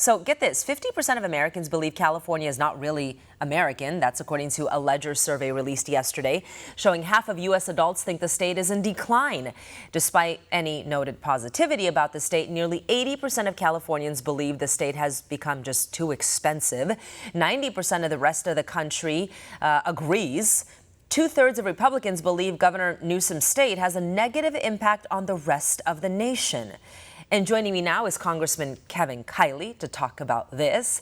So get this, 50% of Americans believe California is not really American. That's according to a Ledger survey released yesterday, showing half of U.S. adults think the state is in decline. Despite any noted positivity about the state, nearly 80% of Californians believe the state has become just too expensive. 90% of the rest of the country agrees. Two-thirds of Republicans believe Governor Newsom's state has a negative impact on the rest of the nation. And joining me now is Congressman Kevin Kiley to talk about this.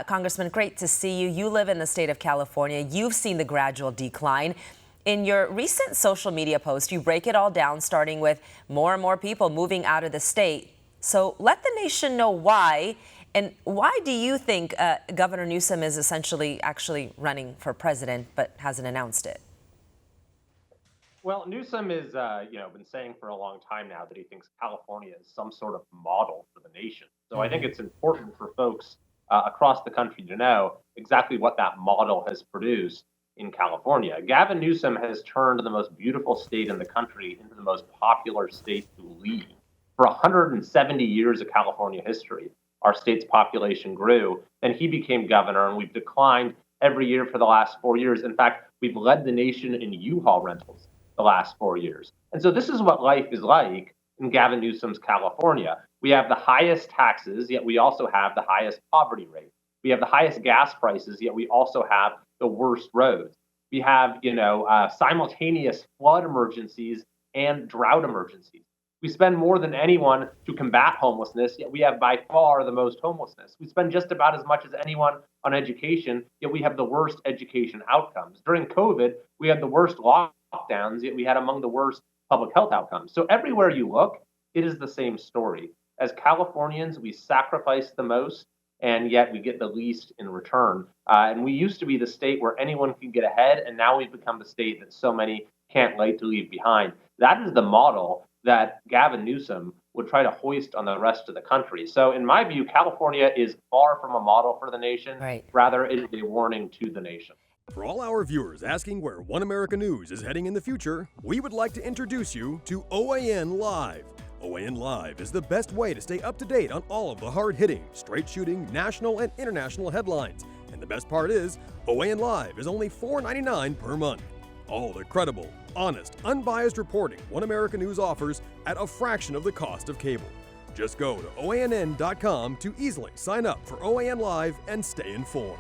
Congressman, great to see you. You live in the state of California. You've seen the gradual decline. In your recent social media post, you break it all down, starting with more and more people moving out of the state. So let the nation know why. And why do you think Governor Newsom is essentially actually running for president but hasn't announced it? Well, Newsom is, been saying for a long time now that he thinks California is some sort of model for the nation. So I think it's important for folks across the country to know exactly what that model has produced in California. Gavin Newsom has turned the most beautiful state in the country into the most popular state to lead. For 170 years of California history, our state's population grew, and he became governor, and we've declined every year for the last 4 years. In fact, we've led the nation in U-Haul rentals the last 4 years. And so this is what life is like in Gavin Newsom's California. We have the highest taxes, yet we also have the highest poverty rate. We have the highest gas prices, yet we also have the worst roads. We have, simultaneous flood emergencies and drought emergencies. We spend more than anyone to combat homelessness, yet we have by far the most homelessness. We spend just about as much as anyone on education, yet we have the worst education outcomes. During COVID, we had the worst lockdowns, yet we had among the worst public health outcomes. So everywhere you look, it is the same story. As Californians, we sacrifice the most, and yet we get the least in return. And we used to be the state where anyone could get ahead, and now we've become the state that so many can't wait to leave behind. That is the model that Gavin Newsom would try to hoist on the rest of the country. So in my view, California is far from a model for the nation. Right. Rather, it is a warning to the nation. For all our viewers asking where One America News is heading in the future, we would like to introduce you to OAN Live. OAN Live is the best way to stay up to date on all of the hard-hitting, straight-shooting, national and international headlines. And the best part is, OAN Live is only $4.99 per month. All the credible, honest, unbiased reporting One America News offers at a fraction of the cost of cable. Just go to OANN.com to easily sign up for OAN Live and stay informed.